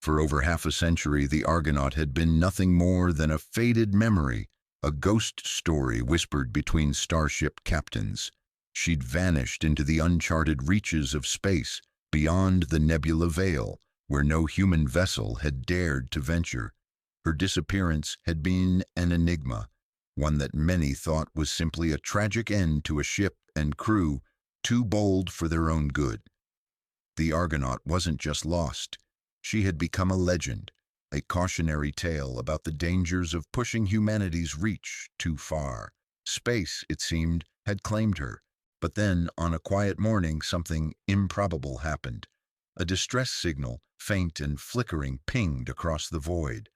For over half a century, the Argonaut had been nothing more than a faded memory, a ghost story whispered between starship captains. She'd vanished into the uncharted reaches of space, beyond the nebula veil, where no human vessel had dared to venture. Her disappearance had been an enigma, one that many thought was simply a tragic end to a ship and crew too bold for their own good. The Argonaut wasn't just lost. She had become a legend, a cautionary tale about the dangers of pushing humanity's reach too far. Space, it seemed, had claimed her, but then, on a quiet morning, something improbable happened. A distress signal, faint and flickering, pinged across the void.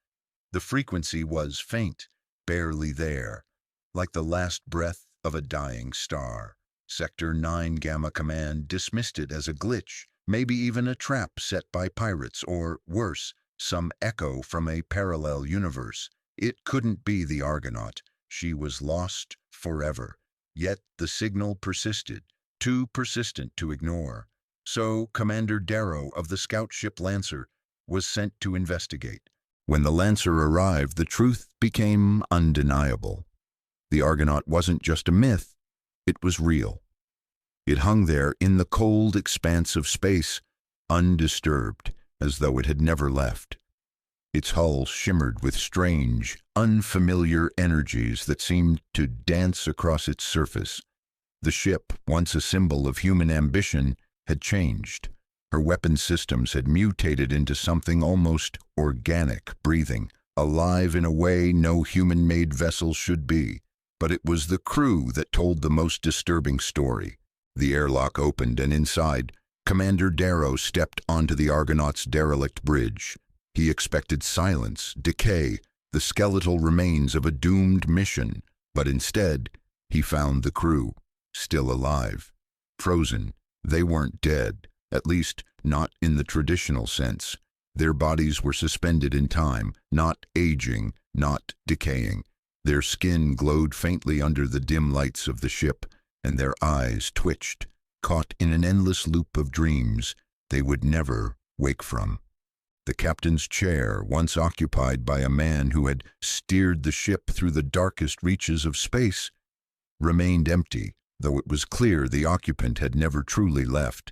The frequency was faint, barely there, like the last breath of a dying star. Sector 9 Gamma Command dismissed it as a glitch, maybe even a trap set by pirates, or, worse, some echo from a parallel universe. It couldn't be the Argonaut. She was lost forever. Yet the signal persisted, too persistent to ignore. So Commander Darrow of the scout ship Lancer was sent to investigate. When the Lancer arrived, the truth became undeniable. The Argonaut wasn't just a myth, it was real. It hung there in the cold expanse of space, undisturbed, as though it had never left. Its hull shimmered with strange, unfamiliar energies that seemed to dance across its surface. The ship, once a symbol of human ambition, had changed. Her weapon systems had mutated into something almost organic, breathing, alive in a way no human-made vessel should be. But it was the crew that told the most disturbing story. The airlock opened, and inside, Commander Darrow stepped onto the Argonaut's derelict bridge. He expected silence, decay, the skeletal remains of a doomed mission, but instead, he found the crew, still alive, frozen. They weren't dead, at least not in the traditional sense. Their bodies were suspended in time, not aging, not decaying. Their skin glowed faintly under the dim lights of the ship, and their eyes twitched, caught in an endless loop of dreams they would never wake from. The captain's chair, once occupied by a man who had steered the ship through the darkest reaches of space, remained empty, though it was clear the occupant had never truly left.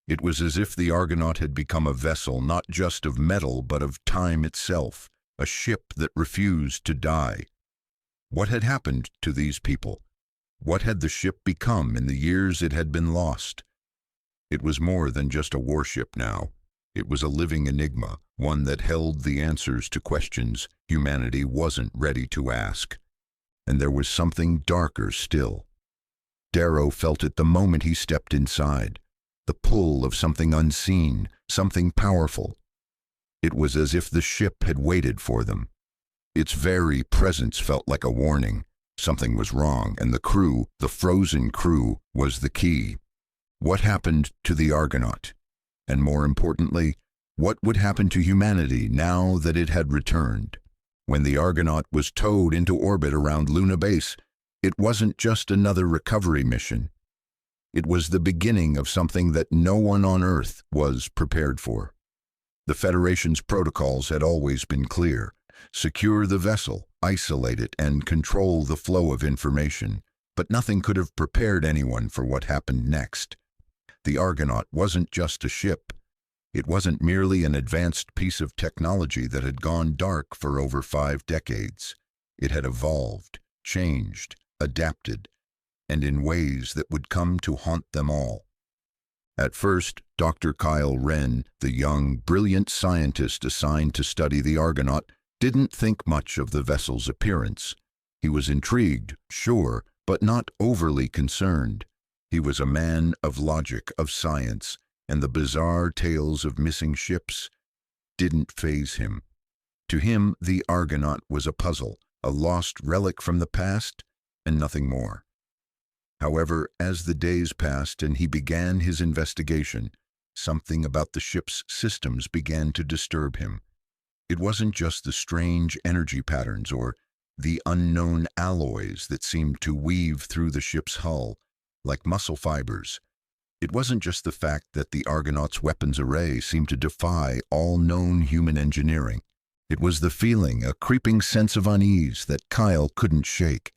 It was as if the Argonaut had become a vessel not just of metal but of time itself, a ship that refused to die. What had happened to these people? What had the ship become in the years it had been lost? It was more than just a warship now. It was a living enigma, one that held the answers to questions humanity wasn't ready to ask. And there was something darker still. Darrow felt it the moment he stepped inside, the pull of something unseen, something powerful. It was as if the ship had waited for them. Its very presence felt like a warning. Something was wrong, and the crew, the frozen crew, was the key. What happened to the Argonaut? And more importantly, what would happen to humanity now that it had returned? When the Argonaut was towed into orbit around Luna Base, it wasn't just another recovery mission. It was the beginning of something that no one on Earth was prepared for. The Federation's protocols had always been clear. Secure the vessel, isolate it, and control the flow of information. But nothing could have prepared anyone for what happened next. The Argonaut wasn't just a ship. It wasn't merely an advanced piece of technology that had gone dark for over 5 decades. It had evolved, changed, adapted, and in ways that would come to haunt them all. At first, Dr. Kyle Wren, the young, brilliant scientist assigned to study the Argonaut, didn't think much of the vessel's appearance. He was intrigued, sure, but not overly concerned. He was a man of logic, of science, and the bizarre tales of missing ships didn't faze him. To him, the Argonaut was a puzzle, a lost relic from the past, and nothing more. However, as the days passed and he began his investigation, something about the ship's systems began to disturb him. It wasn't just the strange energy patterns or the unknown alloys that seemed to weave through the ship's hull, like muscle fibers. It wasn't just the fact that the Argonauts' weapons array seemed to defy all known human engineering. It was the feeling, a creeping sense of unease that Kyle couldn't shake.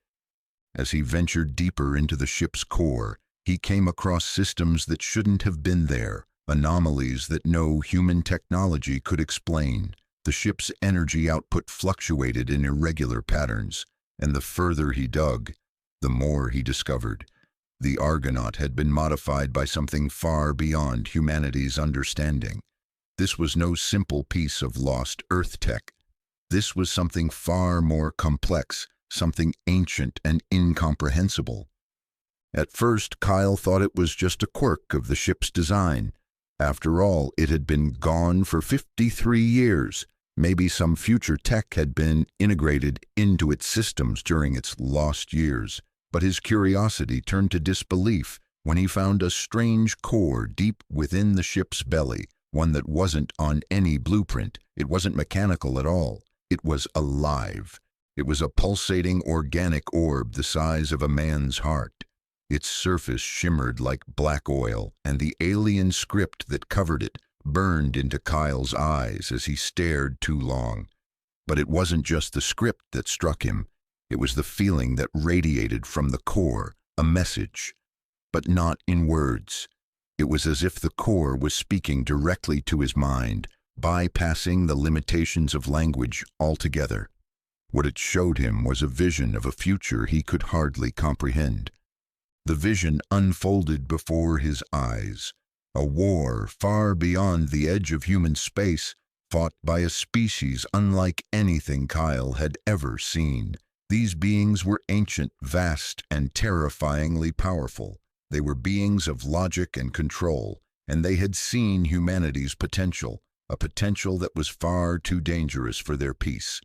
As he ventured deeper into the ship's core, he came across systems that shouldn't have been there, anomalies that no human technology could explain. The ship's energy output fluctuated in irregular patterns, and the further he dug, the more he discovered. The Argonaut had been modified by something far beyond humanity's understanding. This was no simple piece of lost Earth tech. This was something far more complex, something ancient and incomprehensible. At first, Kyle thought it was just a quirk of the ship's design. After all, it had been gone for 53 years. Maybe some future tech had been integrated into its systems during its lost years. But his curiosity turned to disbelief when he found a strange core deep within the ship's belly, one that wasn't on any blueprint. It wasn't mechanical at all. It was alive. It was a pulsating organic orb the size of a man's heart. Its surface shimmered like black oil, and the alien script that covered it burned into Kyle's eyes as he stared too long. But it wasn't just the script that struck him. It was the feeling that radiated from the core, a message, but not in words. It was as if the core was speaking directly to his mind, bypassing the limitations of language altogether. What it showed him was a vision of a future he could hardly comprehend. The vision unfolded before his eyes, a war far beyond the edge of human space, fought by a species unlike anything Kyle had ever seen. These beings were ancient, vast, and terrifyingly powerful. They were beings of logic and control, and they had seen humanity's potential, a potential that was far too dangerous for their peace.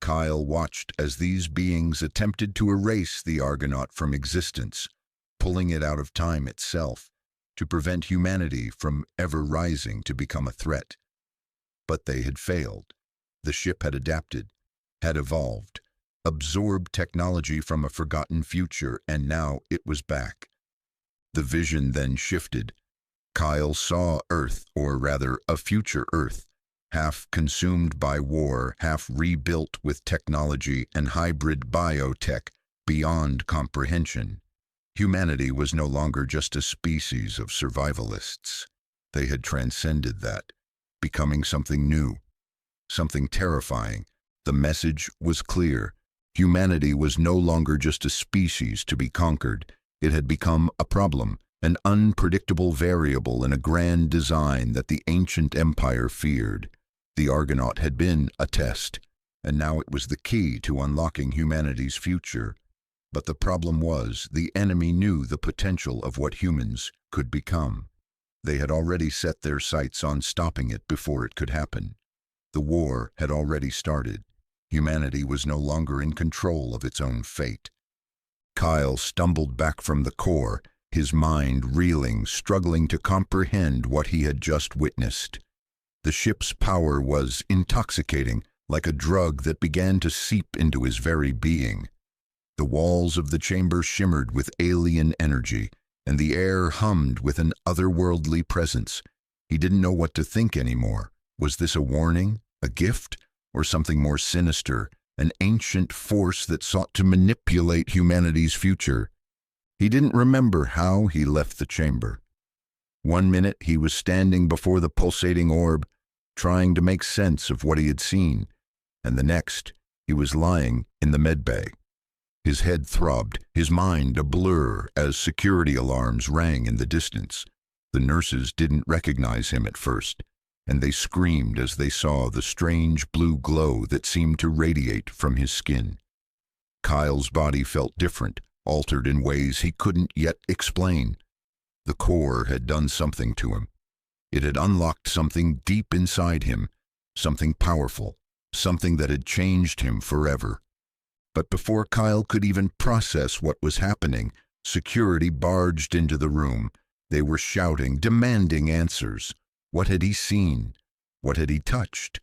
Kyle watched as these beings attempted to erase the Argonaut from existence, pulling it out of time itself, to prevent humanity from ever rising to become a threat. But they had failed. The ship had adapted, had evolved, absorbed technology from a forgotten future, and now it was back. The vision then shifted. Kyle saw Earth, or rather a future Earth, half consumed by war, half rebuilt with technology and hybrid biotech beyond comprehension. Humanity was no longer just a species of survivalists. They had transcended that, becoming something new, something terrifying. The message was clear. Humanity was no longer just a species to be conquered. It had become a problem, an unpredictable variable in a grand design that the ancient empire feared. The Argonaut had been a test, and now it was the key to unlocking humanity's future. But the problem was, the enemy knew the potential of what humans could become. They had already set their sights on stopping it before it could happen. The war had already started. Humanity was no longer in control of its own fate. Kyle stumbled back from the core, his mind reeling, struggling to comprehend what he had just witnessed. The ship's power was intoxicating, like a drug that began to seep into his very being. The walls of the chamber shimmered with alien energy, and the air hummed with an otherworldly presence. He didn't know what to think anymore. Was this a warning, a gift, or something more sinister, an ancient force that sought to manipulate humanity's future? He didn't remember how he left the chamber. One minute he was standing before the pulsating orb, trying to make sense of what he had seen, and the next he was lying in the medbay. His head throbbed, his mind a blur as security alarms rang in the distance. The nurses didn't recognize him at first, and they screamed as they saw the strange blue glow that seemed to radiate from his skin. Kyle's body felt different, altered in ways he couldn't yet explain. The core had done something to him. It had unlocked something deep inside him, something powerful, something that had changed him forever. But before Kyle could even process what was happening, security barged into the room. They were shouting, demanding answers. What had he seen? What had he touched?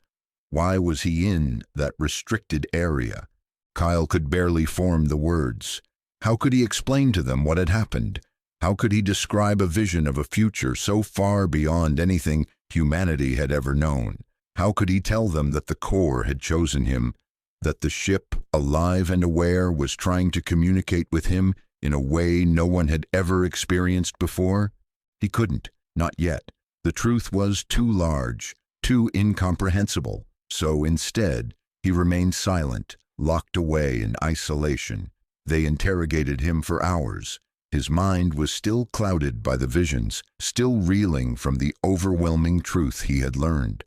Why was he in that restricted area? Kyle could barely form the words. How could he explain to them what had happened? How could he describe a vision of a future so far beyond anything humanity had ever known? How could he tell them that the core had chosen him, that the ship, alive and aware, was trying to communicate with him in a way no one had ever experienced before? He couldn't, not yet. The truth was too large, too incomprehensible. So instead, he remained silent, locked away in isolation. They interrogated him for hours. His mind was still clouded by the visions, still reeling from the overwhelming truth he had learned.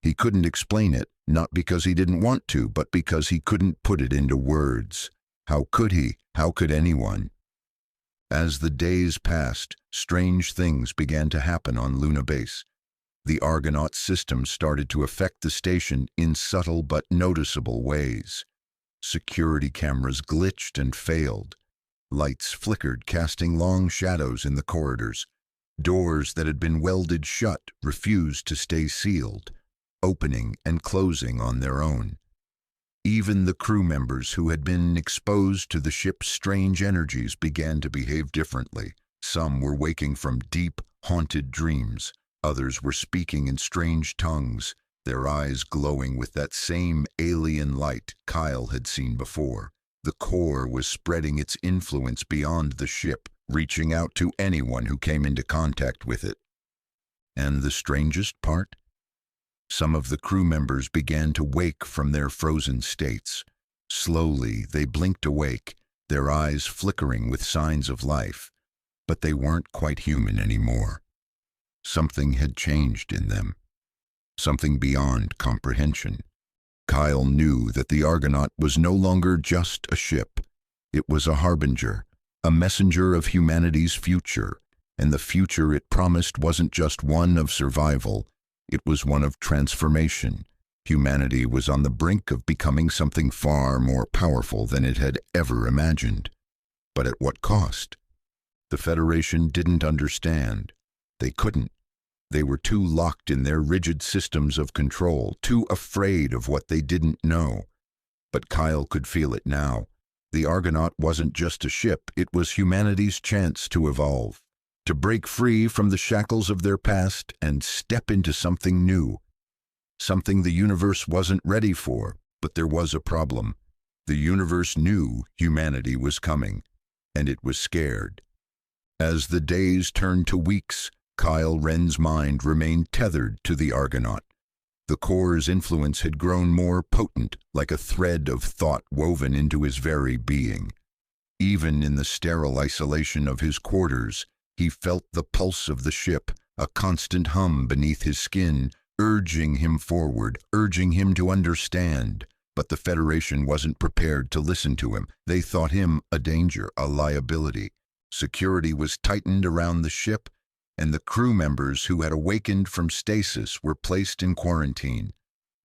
He couldn't explain it, not because he didn't want to, but because he couldn't put it into words. How could he? How could anyone? As the days passed, strange things began to happen on Luna Base. The Argonaut system started to affect the station in subtle but noticeable ways. Security cameras glitched and failed. Lights flickered, casting long shadows in the corridors. Doors that had been welded shut refused to stay sealed, opening and closing on their own. Even the crew members who had been exposed to the ship's strange energies began to behave differently. Some were waking from deep, haunted dreams. Others were speaking in strange tongues, their eyes glowing with that same alien light Kyle had seen before. The core was spreading its influence beyond the ship, reaching out to anyone who came into contact with it. And the strangest part? Some of the crew members began to wake from their frozen states. Slowly, they blinked awake, their eyes flickering with signs of life. But they weren't quite human anymore. Something had changed in them. Something beyond comprehension. Kyle knew that the Argonaut was no longer just a ship. It was a harbinger, a messenger of humanity's future, and the future it promised wasn't just one of survival, it was one of transformation. Humanity was on the brink of becoming something far more powerful than it had ever imagined. But at what cost? The Federation didn't understand. They couldn't. They were too locked in their rigid systems of control, too afraid of what they didn't know. But Kyle could feel it now. The Argonaut wasn't just a ship, it was humanity's chance to evolve, to break free from the shackles of their past and step into something new. Something the universe wasn't ready for, but there was a problem. The universe knew humanity was coming, and it was scared. As the days turned to weeks, Kyle Wren's mind remained tethered to the Argonaut. The core's influence had grown more potent, like a thread of thought woven into his very being. Even in the sterile isolation of his quarters, he felt the pulse of the ship, a constant hum beneath his skin, urging him forward, urging him to understand. But the Federation wasn't prepared to listen to him. They thought him a danger, a liability. Security was tightened around the ship, and the crew members who had awakened from stasis were placed in quarantine.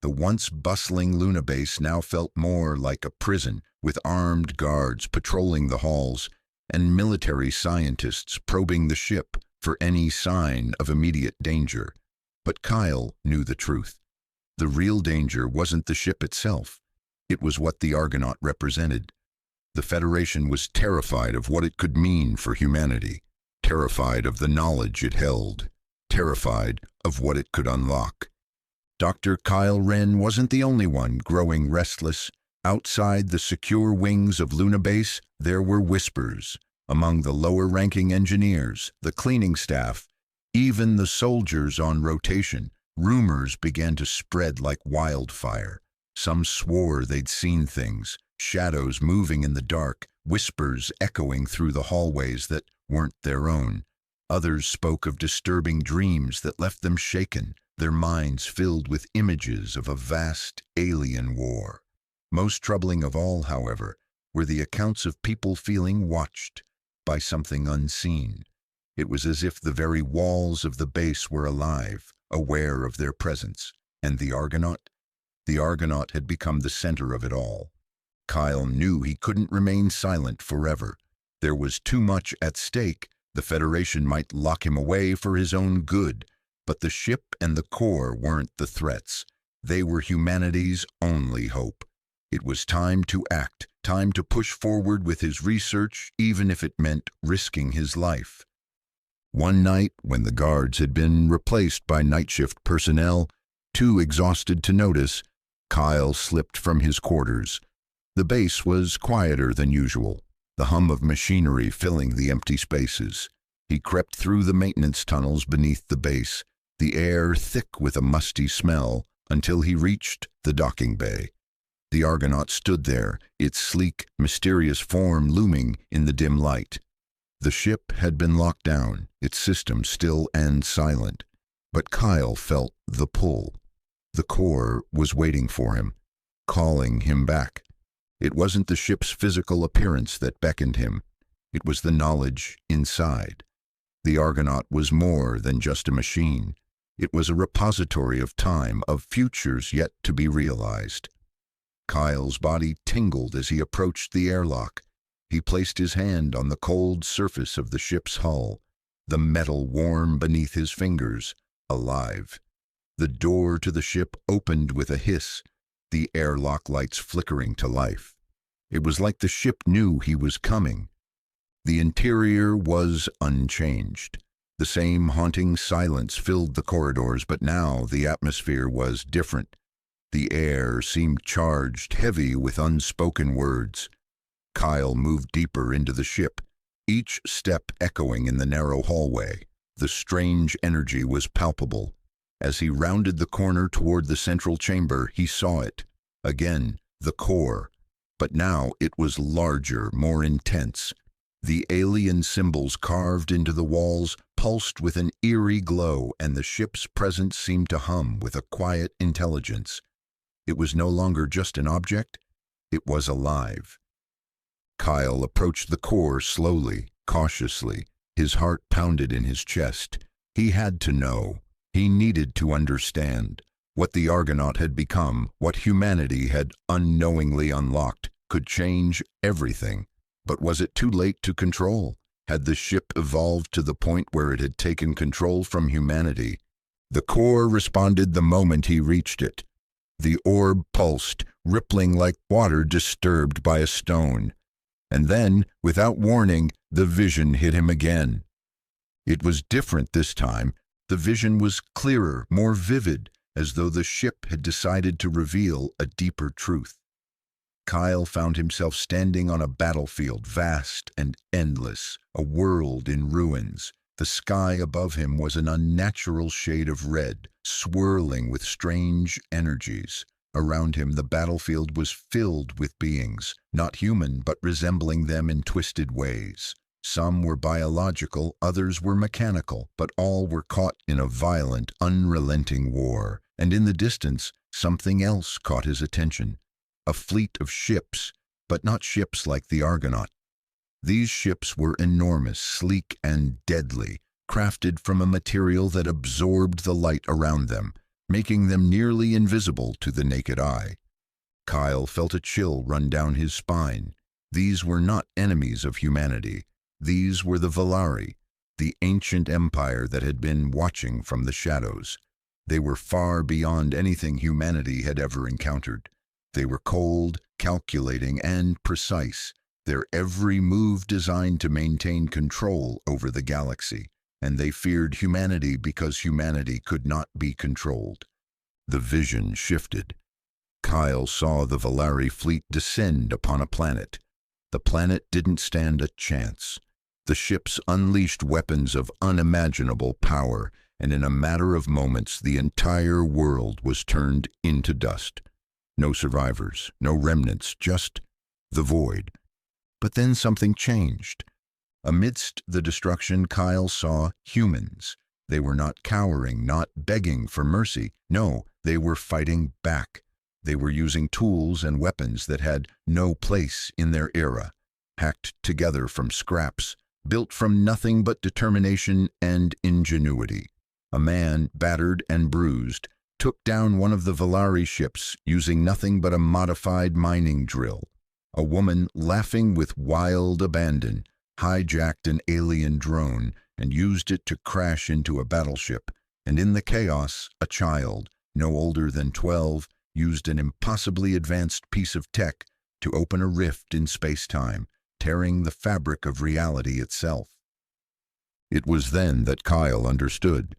The once bustling Luna Base now felt more like a prison, with armed guards patrolling the halls and military scientists probing the ship for any sign of immediate danger. But Kyle knew the truth. The real danger wasn't the ship itself. It was what the Argonaut represented. The Federation was terrified of what it could mean for humanity. Terrified of the knowledge it held, terrified of what it could unlock. Dr. Kyle Wren wasn't the only one growing restless. Outside the secure wings of Luna Base, there were whispers. Among the lower-ranking engineers, the cleaning staff, even the soldiers on rotation, rumors began to spread like wildfire. Some swore they'd seen things, shadows moving in the dark, whispers echoing through the hallways that weren't their own. Others spoke of disturbing dreams that left them shaken, their minds filled with images of a vast alien war. Most troubling of all, however, were the accounts of people feeling watched by something unseen. It was as if the very walls of the base were alive, aware of their presence. And the Argonaut? The Argonaut had become the center of it all. Kyle knew he couldn't remain silent forever. There was too much at stake. The Federation might lock him away for his own good, but the ship and the core weren't the threats. They were humanity's only hope. It was time to act, time to push forward with his research, even if it meant risking his life. One night, when the guards had been replaced by night shift personnel, too exhausted to notice, Kyle slipped from his quarters. The base was quieter than usual, the hum of machinery filling the empty spaces. He crept through the maintenance tunnels beneath the base, the air thick with a musty smell, until he reached the docking bay. The Argonaut stood there, its sleek, mysterious form looming in the dim light. The ship had been locked down, its system still and silent, but Kyle felt the pull. The core was waiting for him, calling him back. It wasn't the ship's physical appearance that beckoned him. It was the knowledge inside. The Argonaut was more than just a machine. It was a repository of time, of futures yet to be realized. Kyle's body tingled as he approached the airlock. He placed his hand on the cold surface of the ship's hull, the metal warm beneath his fingers, alive. The door to the ship opened with a hiss, the airlock lights flickering to life. It was like the ship knew he was coming. The interior was unchanged. The same haunting silence filled the corridors, but now the atmosphere was different. The air seemed charged, heavy with unspoken words. Kyle moved deeper into the ship, each step echoing in the narrow hallway. The strange energy was palpable. As he rounded the corner toward the central chamber, he saw it. Again, the core. But now it was larger, more intense. The alien symbols carved into the walls pulsed with an eerie glow, and the ship's presence seemed to hum with a quiet intelligence. It was no longer just an object, it was alive. Kyle approached the core slowly, cautiously. His heart pounded in his chest. He had to know. He needed to understand. What the Argonaut had become, what humanity had unknowingly unlocked, could change everything. But was it too late to control? Had the ship evolved to the point where it had taken control from humanity? The core responded the moment he reached it. The orb pulsed, rippling like water disturbed by a stone. And then, without warning, the vision hit him again. It was different this time. The vision was clearer, more vivid, as though the ship had decided to reveal a deeper truth. Kyle found himself standing on a battlefield, vast and endless, a world in ruins. The sky above him was an unnatural shade of red, swirling with strange energies. Around him, the battlefield was filled with beings, not human but resembling them in twisted ways. Some were biological, others were mechanical, but all were caught in a violent, unrelenting war. And in the distance, something else caught his attention. A fleet of ships, but not ships like the Argonaut. These ships were enormous, sleek and deadly, crafted from a material that absorbed the light around them, making them nearly invisible to the naked eye. Kyle felt a chill run down his spine. These were not enemies of humanity. These were the Valari, the ancient empire that had been watching from the shadows. They were far beyond anything humanity had ever encountered. They were cold, calculating, and precise, their every move designed to maintain control over the galaxy, and they feared humanity because humanity could not be controlled. The vision shifted. Kyle saw the Valari fleet descend upon a planet. The planet didn't stand a chance. The ships unleashed weapons of unimaginable power, and in a matter of moments the entire world was turned into dust. No survivors, no remnants, just the void. But then something changed. Amidst the destruction, Kyle saw humans. They were not cowering, not begging for mercy. No, they were fighting back. They were using tools and weapons that had no place in their era, hacked together from scraps, built from nothing but determination and ingenuity. A man, battered and bruised, took down one of the Valari ships using nothing but a modified mining drill. A woman, laughing with wild abandon, hijacked an alien drone and used it to crash into a battleship. And in the chaos, a child, no older than 12, used an impossibly advanced piece of tech to open a rift in space-time, tearing the fabric of reality itself. It was then that Kyle understood.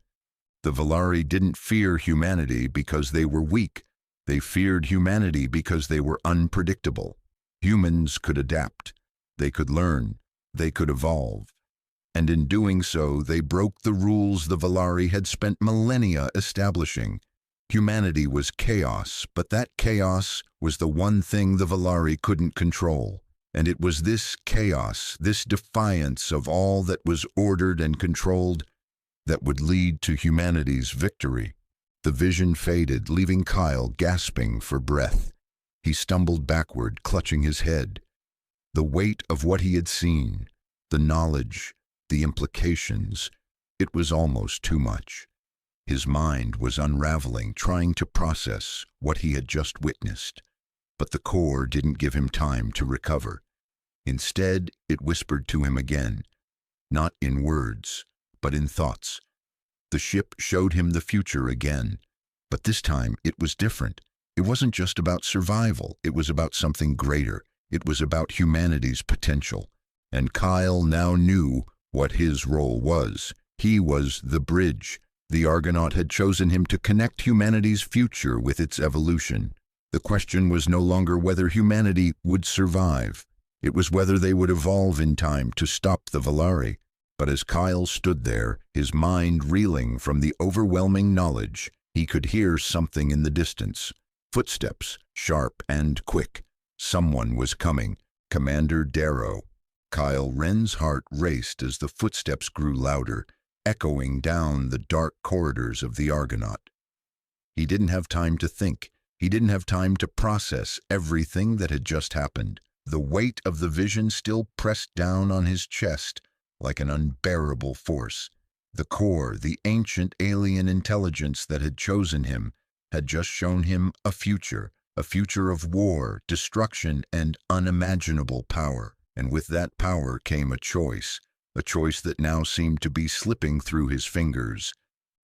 The Valari didn't fear humanity because they were weak. They feared humanity because they were unpredictable. Humans could adapt. They could learn. They could evolve. And in doing so, they broke the rules the Valari had spent millennia establishing. Humanity was chaos, but that chaos was the one thing the Valari couldn't control. And it was this chaos, this defiance of all that was ordered and controlled, that would lead to humanity's victory. The vision faded, leaving Kyle gasping for breath. He stumbled backward, clutching his head. The weight of what he had seen, the knowledge, the implications, it was almost too much. His mind was unraveling, trying to process what he had just witnessed. But the core didn't give him time to recover. Instead, it whispered to him again, not in words, but in thoughts. The ship showed him the future again, but this time it was different. It wasn't just about survival, it was about something greater. It was about humanity's potential. And Kyle now knew what his role was. He was the bridge. The Argonaut had chosen him to connect humanity's future with its evolution. The question was no longer whether humanity would survive. It was whether they would evolve in time to stop the Valari. But as Kyle stood there, his mind reeling from the overwhelming knowledge, he could hear something in the distance. Footsteps, sharp and quick. Someone was coming. Commander Darrow. Kyle Wren's heart raced as the footsteps grew louder, echoing down the dark corridors of the Argonaut. He didn't have time to think. He didn't have time to process everything that had just happened. The weight of the vision still pressed down on his chest like an unbearable force. The core, the ancient alien intelligence that had chosen him, had just shown him a future of war, destruction, and unimaginable power. And with that power came a choice that now seemed to be slipping through his fingers.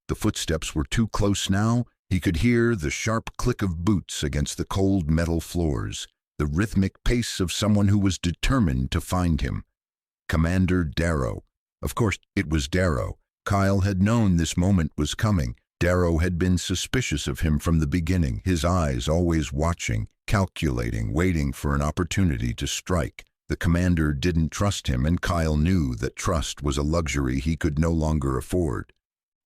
The footsteps were too close now. He could hear the sharp click of boots against the cold metal floors, the rhythmic pace of someone who was determined to find him. Commander Darrow. Of course, it was Darrow. Kyle had known this moment was coming. Darrow had been suspicious of him from the beginning, his eyes always watching, calculating, waiting for an opportunity to strike. The commander didn't trust him, and Kyle knew that trust was a luxury he could no longer afford.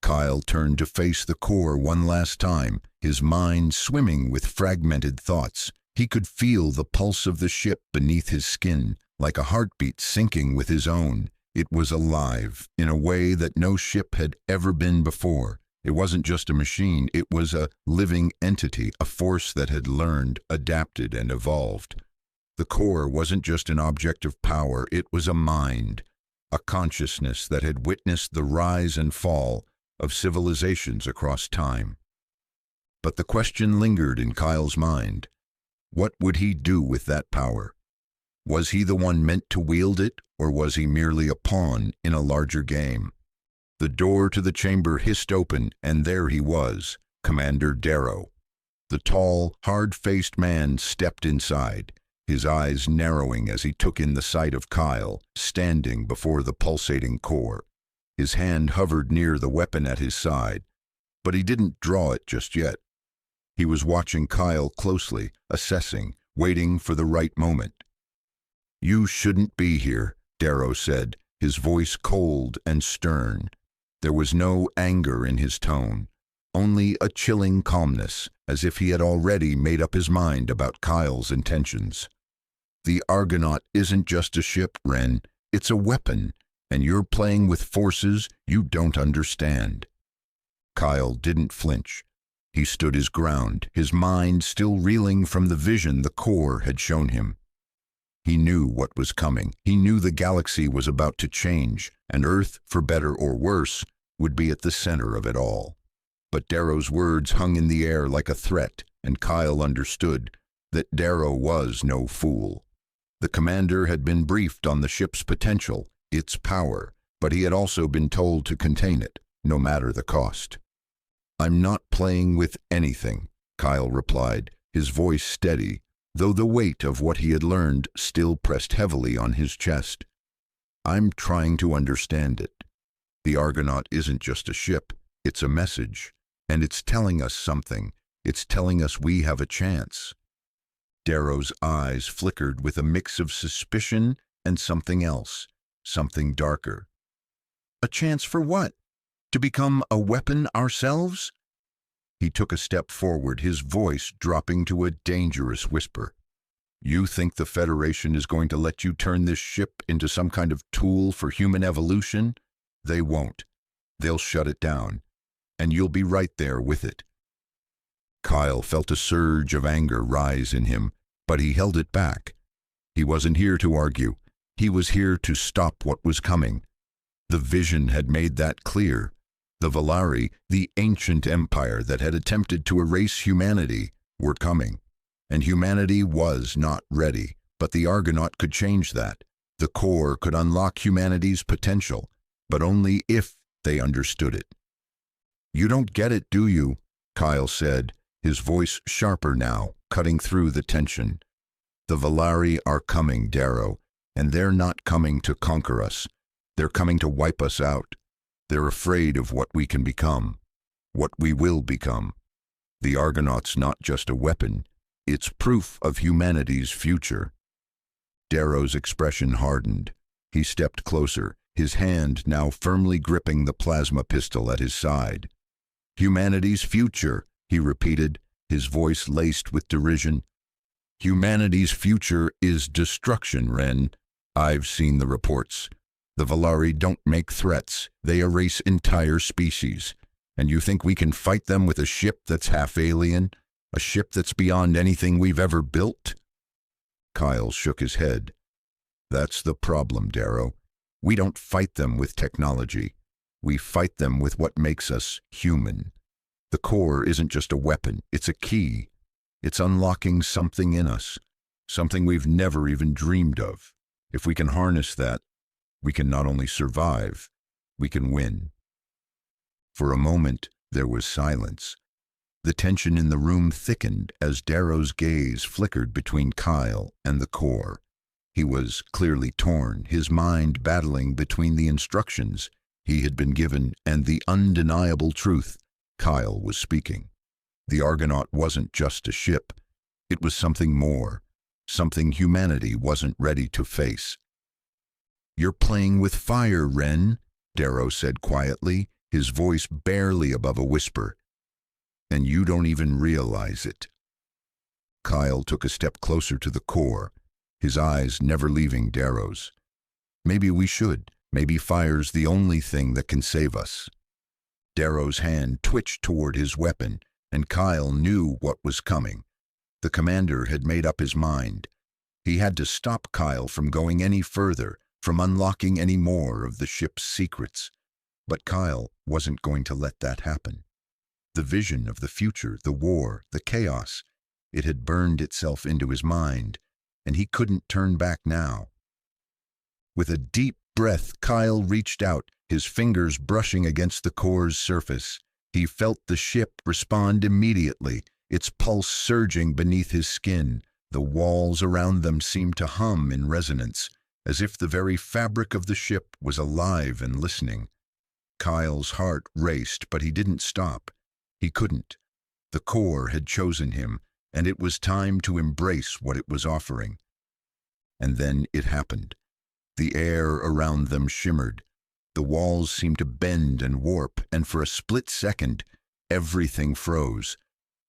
Kyle turned to face the core one last time, his mind swimming with fragmented thoughts. He could feel the pulse of the ship beneath his skin, like a heartbeat syncing with his own. It was alive, in a way that no ship had ever been before. It wasn't just a machine, it was a living entity, a force that had learned, adapted, and evolved. The core wasn't just an object of power, it was a mind, a consciousness that had witnessed the rise and fall of civilizations across time. But the question lingered in Kyle's mind. What would he do with that power? Was he the one meant to wield it, or was he merely a pawn in a larger game? The door to the chamber hissed open, and there he was, Commander Darrow. The tall, hard-faced man stepped inside, his eyes narrowing as he took in the sight of Kyle, standing before the pulsating core. His hand hovered near the weapon at his side, but he didn't draw it just yet. He was watching Kyle closely, assessing, waiting for the right moment. "You shouldn't be here," Darrow said, his voice cold and stern. There was no anger in his tone, only a chilling calmness, as if he had already made up his mind about Kyle's intentions. "The Argonaut isn't just a ship, Wren. It's a weapon, and you're playing with forces you don't understand." Kyle didn't flinch. He stood his ground, his mind still reeling from the vision the core had shown him. He knew what was coming. He knew the galaxy was about to change, and Earth, for better or worse, would be at the center of it all. But Darrow's words hung in the air like a threat, and Kyle understood that Darrow was no fool. The commander had been briefed on the ship's potential, its power, but he had also been told to contain it, no matter the cost. "I'm not playing with anything," Kyle replied, his voice steady, though the weight of what he had learned still pressed heavily on his chest. "I'm trying to understand it." The Argonaut isn't just a ship, it's a message. And it's telling us something. It's telling us we have a chance. Darrow's eyes flickered with a mix of suspicion and something else, something darker. A chance for what? To become a weapon ourselves? He took a step forward, his voice dropping to a dangerous whisper. You think the Federation is going to let you turn this ship into some kind of tool for human evolution? They won't. They'll shut it down, and you'll be right there with it. Kyle felt a surge of anger rise in him, but he held it back. He wasn't here to argue. He was here to stop what was coming. The vision had made that clear. The Valari, the ancient empire that had attempted to erase humanity, were coming. And humanity was not ready, but the Argonaut could change that. The core could unlock humanity's potential, but only if they understood it. You don't get it, do you? Kyle said, his voice sharper now, cutting through the tension. The Valari are coming, Darrow, and they're not coming to conquer us. They're coming to wipe us out. They're afraid of what we can become, what we will become. The Argonaut's not just a weapon, it's proof of humanity's future. Darrow's expression hardened. He stepped closer, his hand now firmly gripping the plasma pistol at his side. Humanity's future, he repeated, his voice laced with derision. Humanity's future is destruction, Ren. I've seen the reports. The Valari don't make threats, they erase entire species. And you think we can fight them with a ship that's half alien? A ship that's beyond anything we've ever built? Kyle shook his head. That's the problem, Darrow. We don't fight them with technology. We fight them with what makes us human. The core isn't just a weapon, it's a key. It's unlocking something in us, something we've never even dreamed of. If we can harness that, we can not only survive, we can win. For a moment, there was silence. The tension in the room thickened as Darrow's gaze flickered between Kyle and the core. He was clearly torn, his mind battling between the instructions he had been given and the undeniable truth Kyle was speaking. The Argonaut wasn't just a ship. It was something more, something humanity wasn't ready to face. You're playing with fire, Ren, Darrow said quietly, his voice barely above a whisper. And you don't even realize it. Kyle took a step closer to the core, his eyes never leaving Darrow's. Maybe we should. Maybe fire's the only thing that can save us. Darrow's hand twitched toward his weapon, and Kyle knew what was coming. The commander had made up his mind. He had to stop Kyle from going any further, from unlocking any more of the ship's secrets. But Kyle wasn't going to let that happen. The vision of the future, the war, the chaos, it had burned itself into his mind, and he couldn't turn back now. With a deep breath, Kyle reached out, his fingers brushing against the core's surface. He felt the ship respond immediately, its pulse surging beneath his skin. The walls around them seemed to hum in resonance, as if the very fabric of the ship was alive and listening. Kyle's heart raced, but he didn't stop. He couldn't. The core had chosen him, and it was time to embrace what it was offering. And then it happened. The air around them shimmered. The walls seemed to bend and warp, and for a split second, everything froze.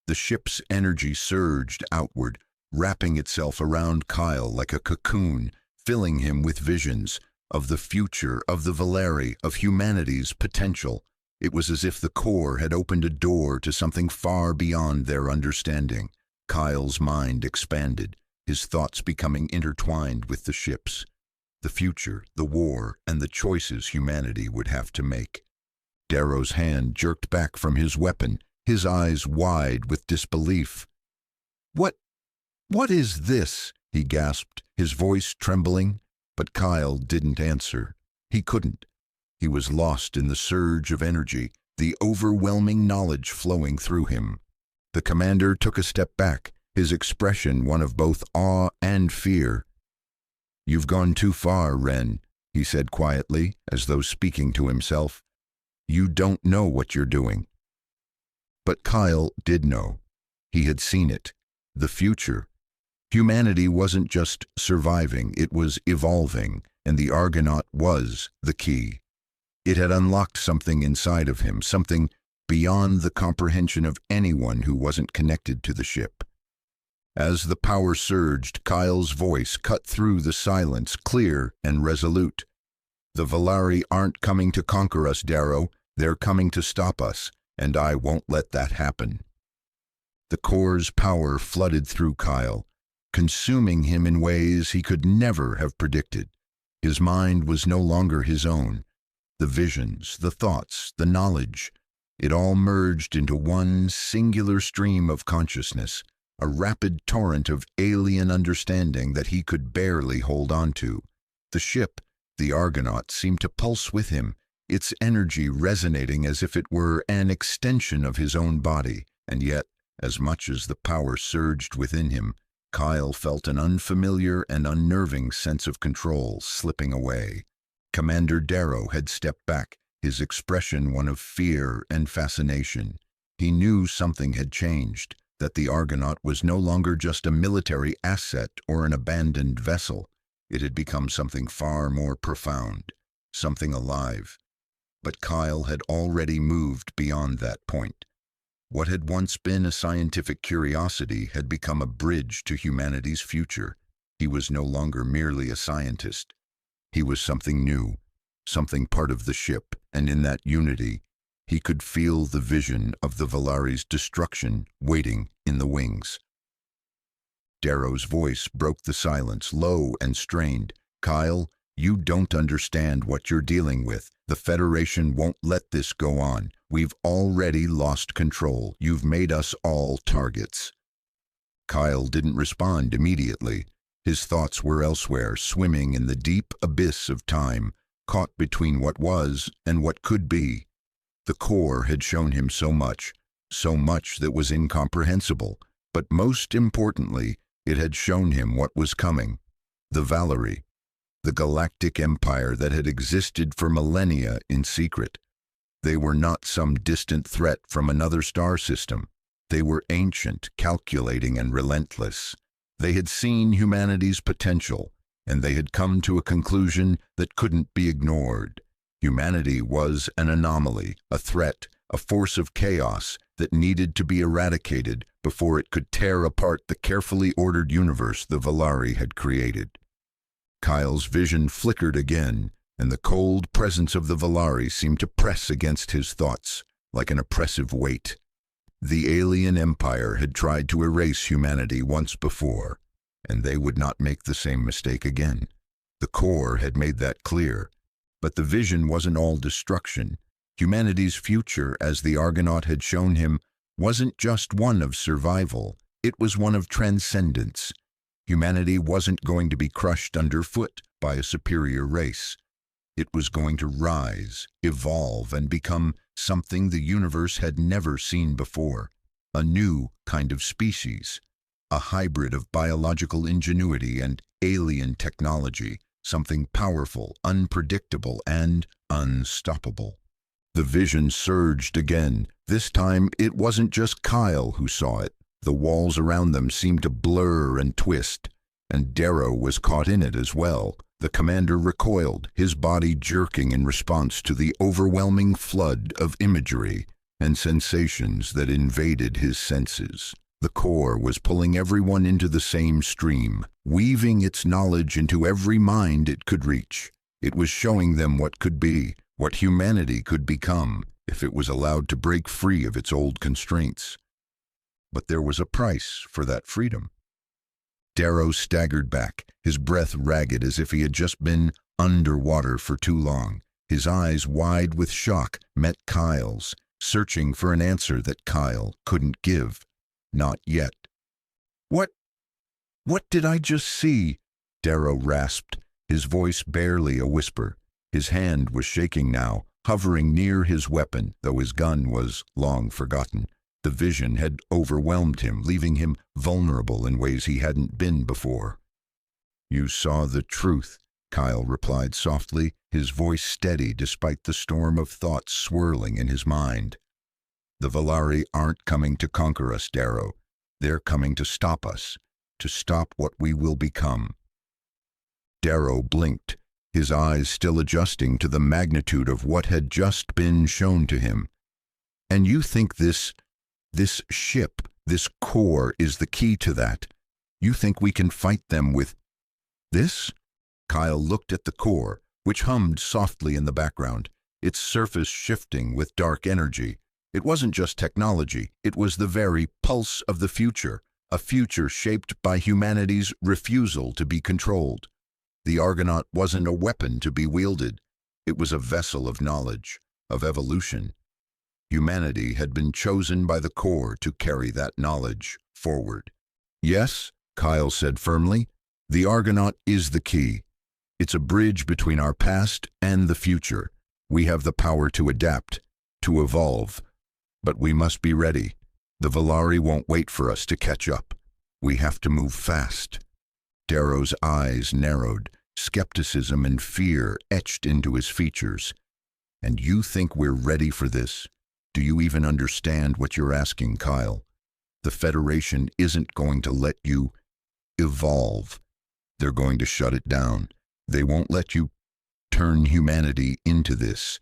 The ship's energy surged outward, wrapping itself around Kyle like a cocoon, filling him with visions of the future, of the Valari, of humanity's potential. It was as if the core had opened a door to something far beyond their understanding. Kyle's mind expanded, his thoughts becoming intertwined with the ship's. The future, the war, and the choices humanity would have to make. Darrow's hand jerked back from his weapon, his eyes wide with disbelief. What is this?" he gasped, his voice trembling. But Kyle didn't answer. He couldn't. He was lost in the surge of energy, the overwhelming knowledge flowing through him. The commander took a step back, his expression one of both awe and fear. "You've gone too far, Ren," he said quietly, as though speaking to himself. You don't know what you're doing." But Kyle did know. He had seen it. The future. Humanity wasn't just surviving, it was evolving, and the Argonaut was the key. It had unlocked something inside of him, something beyond the comprehension of anyone who wasn't connected to the ship. As the power surged, Kyle's voice cut through the silence, clear and resolute. "The Valari aren't coming to conquer us, Darrow. They're coming to stop us, and I won't let that happen." The core's power flooded through Kyle, consuming him in ways he could never have predicted. His mind was no longer his own. The visions, the thoughts, the knowledge, it all merged into one singular stream of consciousness, a rapid torrent of alien understanding that he could barely hold on to. The ship, the Argonaut, seemed to pulse with him, its energy resonating as if it were an extension of his own body, and yet, as much as the power surged within him, Kyle felt an unfamiliar and unnerving sense of control slipping away. Commander Darrow had stepped back, his expression one of fear and fascination. He knew something had changed, that the Argonaut was no longer just a military asset or an abandoned vessel. It had become something far more profound, something alive. But Kyle had already moved beyond that point. What had once been a scientific curiosity had become a bridge to humanity's future. He was no longer merely a scientist. He was something new, something part of the ship, and in that unity, he could feel the vision of the Valari's destruction waiting in the wings. Darrow's voice broke the silence, low and strained. "Kyle, you don't understand what you're dealing with. The Federation won't let this go on. We've already lost control. You've made us all targets." Kyle didn't respond immediately. His thoughts were elsewhere, swimming in the deep abyss of time, caught between what was and what could be. The core had shown him so much that was incomprehensible, but most importantly, it had shown him what was coming. The Valari, the galactic empire that had existed for millennia in secret. They were not some distant threat from another star system. They were ancient, calculating, and relentless. They had seen humanity's potential, and they had come to a conclusion that couldn't be ignored. Humanity was an anomaly, a threat, a force of chaos that needed to be eradicated before it could tear apart the carefully ordered universe the Valari had created. Kyle's vision flickered again, and the cold presence of the Valari seemed to press against his thoughts like an oppressive weight. The alien empire had tried to erase humanity once before, and they would not make the same mistake again. The core had made that clear. But the vision wasn't all destruction. Humanity's future, as the Argonaut had shown him, wasn't just one of survival. It was one of transcendence. Humanity wasn't going to be crushed underfoot by a superior race. It was going to rise, evolve, and become something the universe had never seen before. A new kind of species. A hybrid of biological ingenuity and alien technology. Something powerful, unpredictable, and unstoppable. The vision surged again. This time, it wasn't just Kyle who saw it. The walls around them seemed to blur and twist, and Darrow was caught in it as well. The commander recoiled, his body jerking in response to the overwhelming flood of imagery and sensations that invaded his senses. The core was pulling everyone into the same stream, weaving its knowledge into every mind it could reach. It was showing them what could be, what humanity could become, if it was allowed to break free of its old constraints. But there was a price for that freedom. Darrow staggered back, his breath ragged as if he had just been underwater for too long. His eyes, wide with shock, met Kyle's, searching for an answer that Kyle couldn't give. Not yet. What did I just see?" Darrow rasped, his voice barely a whisper. His hand was shaking now, hovering near his weapon, though his gun was long forgotten. The vision had overwhelmed him, leaving him vulnerable in ways he hadn't been before. "You saw the truth," Kyle replied softly, his voice steady despite the storm of thoughts swirling in his mind. The Valari aren't coming to conquer us, Darrow. They're coming to stop us, to stop what we will become. Darrow blinked, his eyes still adjusting to the magnitude of what had just been shown to him. And you think this ship, this core, is the key to that? You think we can fight them with this? Kyle looked at the core, which hummed softly in the background, its surface shifting with dark energy. It wasn't just technology, it was the very pulse of the future, a future shaped by humanity's refusal to be controlled. The Argonaut wasn't a weapon to be wielded. It was a vessel of knowledge, of evolution. Humanity had been chosen by the core to carry that knowledge forward. Yes, Kyle said firmly, the Argonaut is the key. It's a bridge between our past and the future. We have the power to adapt, to evolve. But we must be ready. The Valari won't wait for us to catch up. We have to move fast. Darrow's eyes narrowed, skepticism and fear etched into his features. And you think we're ready for this? Do you even understand what you're asking, Kyle? The Federation isn't going to let you evolve. They're going to shut it down. They won't let you turn humanity into this.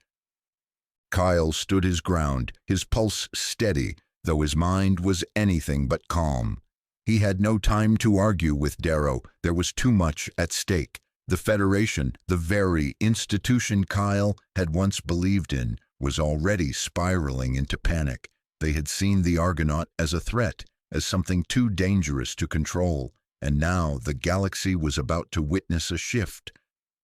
Kyle stood his ground, his pulse steady, though his mind was anything but calm. He had no time to argue with Darrow. There was too much at stake. The Federation, the very institution Kyle had once believed in, was already spiraling into panic. They had seen the Argonaut as a threat, as something too dangerous to control, and now the galaxy was about to witness a shift,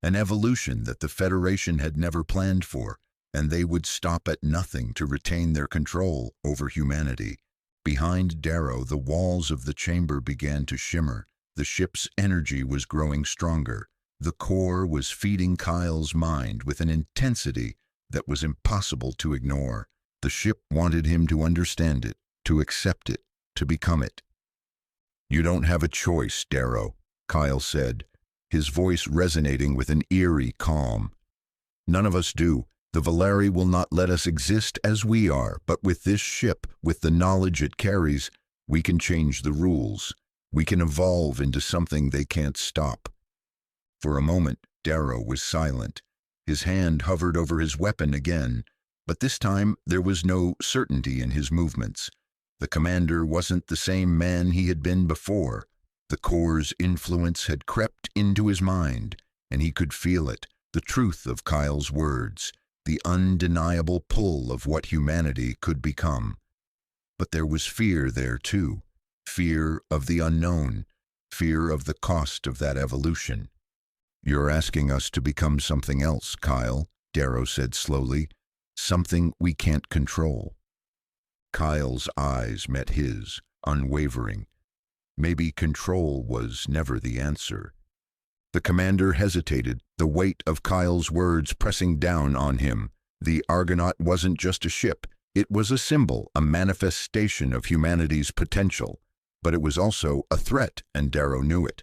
an evolution that the Federation had never planned for, and they would stop at nothing to retain their control over humanity. Behind Darrow, the walls of the chamber began to shimmer. The ship's energy was growing stronger. The core was feeding Kyle's mind with an intensity that was impossible to ignore. The ship wanted him to understand it, to accept it, to become it. "You don't have a choice, Darrow," Kyle said, his voice resonating with an eerie calm. "None of us do. The Valari will not let us exist as we are, but with this ship, with the knowledge it carries, we can change the rules. We can evolve into something they can't stop." For a moment, Darrow was silent. His hand hovered over his weapon again, but this time there was no certainty in his movements. The commander wasn't the same man he had been before. The core's influence had crept into his mind, and he could feel it, the truth of Kyle's words, the undeniable pull of what humanity could become. But there was fear there too, fear of the unknown, fear of the cost of that evolution. "You're asking us to become something else, Kyle," Darrow said slowly, "something we can't control." Kyle's eyes met his, unwavering. Maybe control was never the answer. The commander hesitated, the weight of Kyle's words pressing down on him. The Argonaut wasn't just a ship. It was a symbol, a manifestation of humanity's potential. But it was also a threat, and Darrow knew it.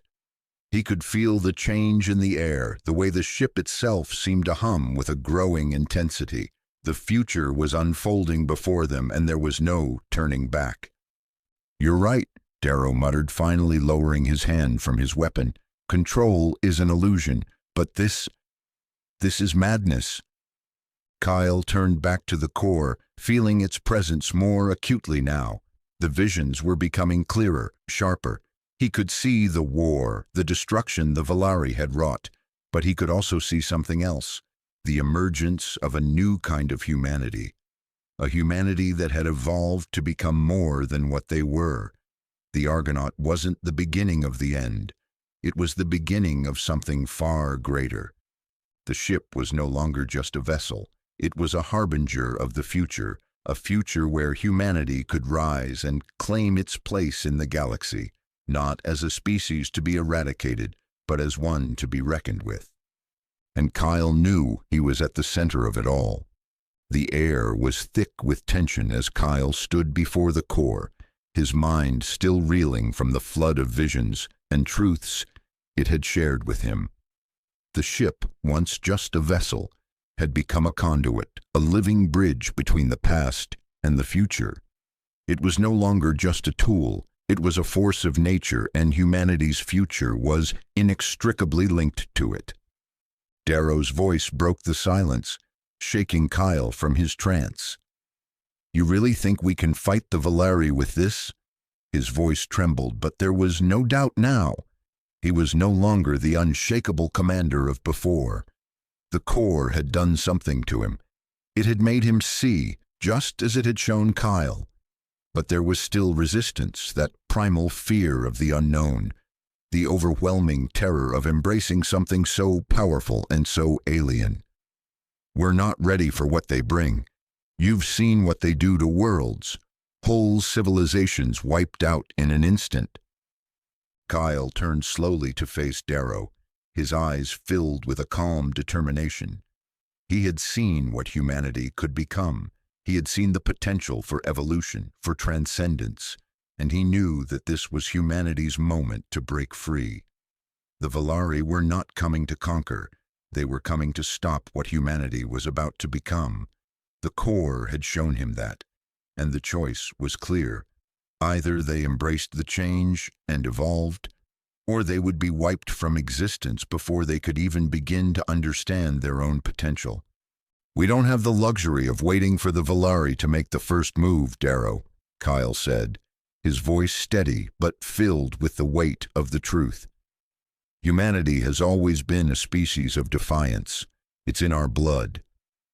He could feel the change in the air, the way the ship itself seemed to hum with a growing intensity. The future was unfolding before them, and there was no turning back. "You're right," Darrow muttered, finally lowering his hand from his weapon. "Control is an illusion, but this is madness." Kyle turned back to the core, feeling its presence more acutely now. The visions were becoming clearer, sharper. He could see the war, the destruction the Valari had wrought, but he could also see something else, the emergence of a new kind of humanity, a humanity that had evolved to become more than what they were. The Argonaut wasn't the beginning of the end. It was the beginning of something far greater. The ship was no longer just a vessel. It was a harbinger of the future, a future where humanity could rise and claim its place in the galaxy, not as a species to be eradicated, but as one to be reckoned with. And Kyle knew he was at the center of it all. The air was thick with tension as Kyle stood before the core, his mind still reeling from the flood of visions and truths it had shared with him. The ship, once just a vessel, had become a conduit, a living bridge between the past and the future. It was no longer just a tool, it was a force of nature, and humanity's future was inextricably linked to it. Darrow's voice broke the silence, shaking Kyle from his trance. "You really think we can fight the Valari with this?" His voice trembled, but there was no doubt now. He was no longer the unshakable commander of before. The core had done something to him. It had made him see, just as it had shown Kyle. But there was still resistance, that primal fear of the unknown, the overwhelming terror of embracing something so powerful and so alien. "We're not ready for what they bring. You've seen what they do to worlds. Whole civilizations wiped out in an instant." Kyle turned slowly to face Darrow, his eyes filled with a calm determination. He had seen what humanity could become. He had seen the potential for evolution, for transcendence, and he knew that this was humanity's moment to break free. The Valari were not coming to conquer. They were coming to stop what humanity was about to become. The core had shown him that, and the choice was clear. Either they embraced the change and evolved, or they would be wiped from existence before they could even begin to understand their own potential. "We don't have the luxury of waiting for the Valari to make the first move, Darrow," Kyle said, his voice steady but filled with the weight of the truth. "Humanity has always been a species of defiance. It's in our blood.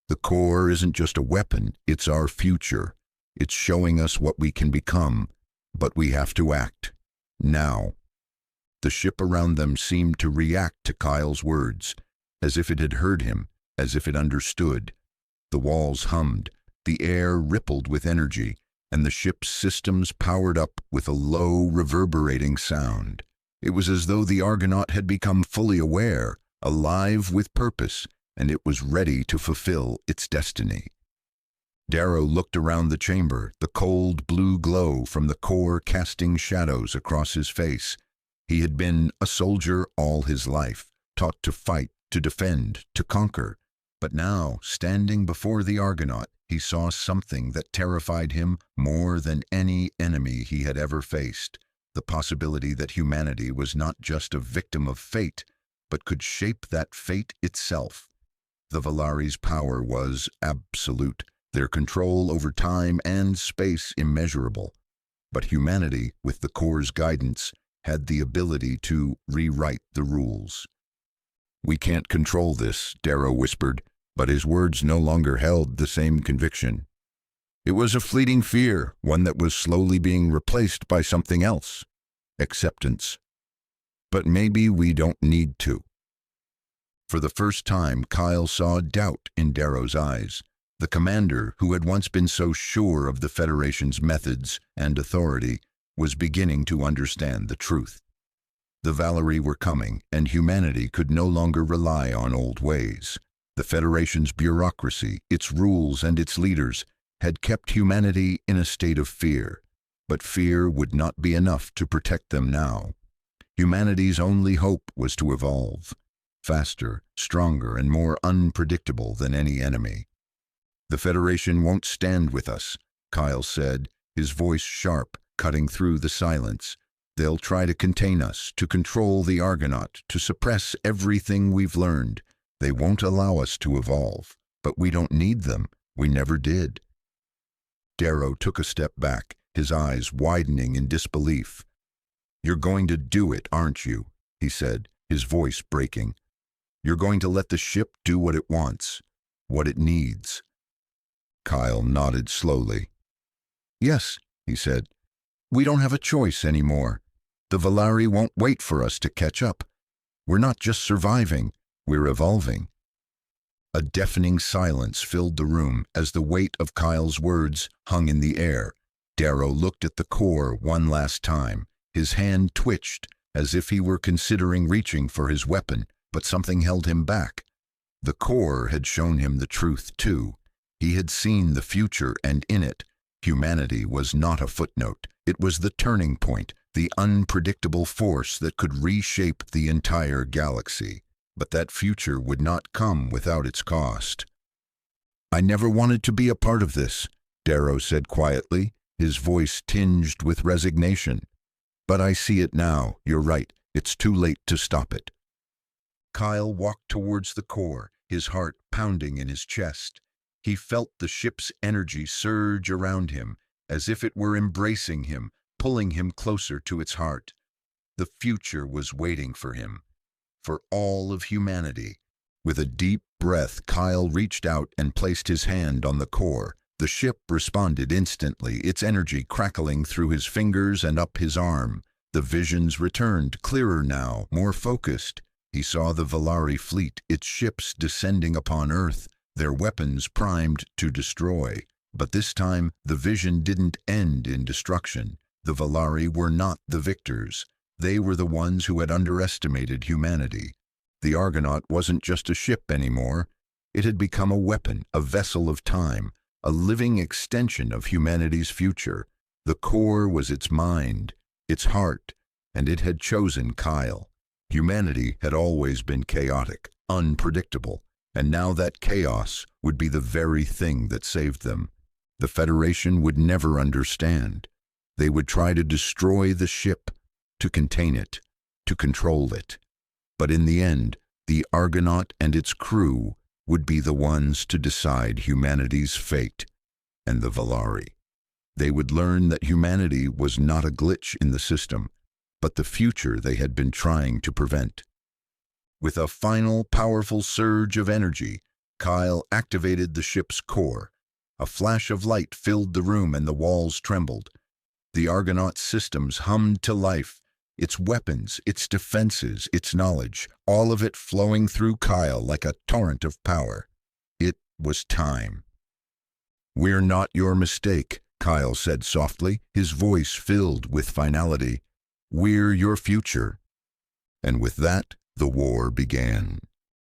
The core isn't just a weapon, it's our future. It's showing us what we can become, but we have to act. Now." The ship around them seemed to react to Kyle's words, as if it had heard him, as if it understood. The walls hummed, the air rippled with energy, and the ship's systems powered up with a low, reverberating sound. It was as though the Argonaut had become fully aware, alive with purpose, and it was ready to fulfill its destiny. Darrow looked around the chamber, the cold blue glow from the core casting shadows across his face. He had been a soldier all his life, taught to fight, to defend, to conquer. But now, standing before the Argonaut, he saw something that terrified him more than any enemy he had ever faced. The possibility that humanity was not just a victim of fate, but could shape that fate itself. The Valari's power was absolute, their control over time and space immeasurable. But humanity, with the core's guidance, had the ability to rewrite the rules. "We can't control this," Darrow whispered, but his words no longer held the same conviction. It was a fleeting fear, one that was slowly being replaced by something else: acceptance. "But maybe we don't need to." For the first time, Kyle saw doubt in Darrow's eyes. The commander, who had once been so sure of the Federation's methods and authority, was beginning to understand the truth. The Valari were coming, and humanity could no longer rely on old ways. The Federation's bureaucracy, its rules and its leaders, had kept humanity in a state of fear. But fear would not be enough to protect them now. Humanity's only hope was to evolve, faster, stronger, and more unpredictable than any enemy. "The Federation won't stand with us," Kyle said, his voice sharp, cutting through the silence. "They'll try to contain us, to control the Argonaut, to suppress everything we've learned. They won't allow us to evolve. But we don't need them. We never did." Darrow took a step back, his eyes widening in disbelief. "You're going to do it, aren't you?" he said, his voice breaking. "You're going to let the ship do what it wants, what it needs." Kyle nodded slowly. "Yes," he said. "We don't have a choice anymore. The Valari won't wait for us to catch up. We're not just surviving, we're evolving." A deafening silence filled the room as the weight of Kyle's words hung in the air. Darrow looked at the core one last time. His hand twitched, as if he were considering reaching for his weapon, but something held him back. The core had shown him the truth, too. He had seen the future, and in it, humanity was not a footnote. It was the turning point, the unpredictable force that could reshape the entire galaxy. but that future would not come without its cost. "I never wanted to be a part of this," Darrow said quietly, his voice tinged with resignation. "But I see it now. You're right. It's too late to stop it." Kyle walked towards the core, his heart pounding in his chest. He felt the ship's energy surge around him, as if it were embracing him, pulling him closer to its heart. The future was waiting for him, for all of humanity. With a deep breath, Kyle reached out and placed his hand on the core. The ship responded instantly, its energy crackling through his fingers and up his arm. The visions returned, clearer now, more focused. He saw the Valari fleet, its ships descending upon Earth, their weapons primed to destroy. But this time, the vision didn't end in destruction. The Valari were not the victors. They were the ones who had underestimated humanity. The Argonaut wasn't just a ship anymore. It had become a weapon, a vessel of time, a living extension of humanity's future. The core was its mind, its heart, and it had chosen Kyle. Humanity had always been chaotic, unpredictable, and now that chaos would be the very thing that saved them. The Federation would never understand. They would try to destroy the ship, to contain it, to control it. But in the end, the Argonaut and its crew would be the ones to decide humanity's fate, and the Valari. They would learn that humanity was not a glitch in the system, but the future they had been trying to prevent. With a final, powerful surge of energy, Kyle activated the ship's core. A flash of light filled the room and the walls trembled. The Argonaut systems hummed to life, its weapons, its defenses, its knowledge, all of it flowing through Kyle like a torrent of power. It was time. "We're not your mistake," Kyle said softly, his voice filled with finality. "We're your future." And with that, the war began.